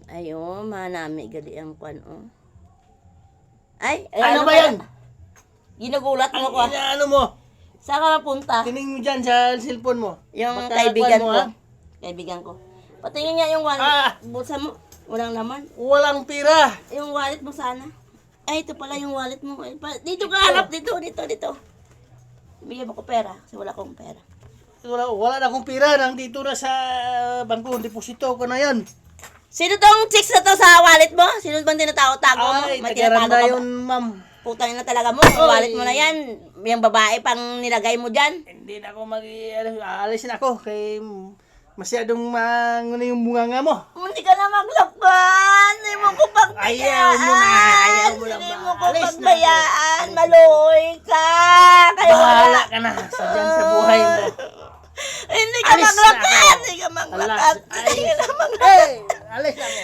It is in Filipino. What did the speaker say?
Ay, manami gali ang kwan, Ay, Ano ba yan? Ginugulat mo ko. Ano mo? Saan ka mapunta? Tining mo dyan sa cellphone mo. Yung Baka kaibigan kwan mo, ko. ha? Kaibigan ko. Patingin nga yung wallet. Bulsa mo. Walang laman. Walang pira. Yung wallet mo sana. Ay, ito pala yung wallet mo. Ay, dito ka harap. Dito. Bigyan mo ko pera. Kasi wala akong pera. Wala na akong pira. Nandito na sa bangko. Deposito ko na yan. Sino tong chicks na to sa wallet mo? Sino bang tinatago-tago mo? Ay, May tagaranda tinatago ka ba? yun, ma'am. Putang na talaga mo. Yung wallet mo na yan. Yung babae pang nilagay mo dyan. Hindi na ako aalis na ako. Kay masyadong yung bunganga mo. Hindi ka na maglakban. Hindi mo ko pagbayaan. Ayaw mo na Hindi ba? mo ko Alis na pagbayaan. Maluhoy ka. Kayo Bahala wala. ka na sa buhay mo. Hindi ka Alis na maglakad. ako. Hindi ka maglakad. Alas. Hindi ka na maglakad. Alis na ako.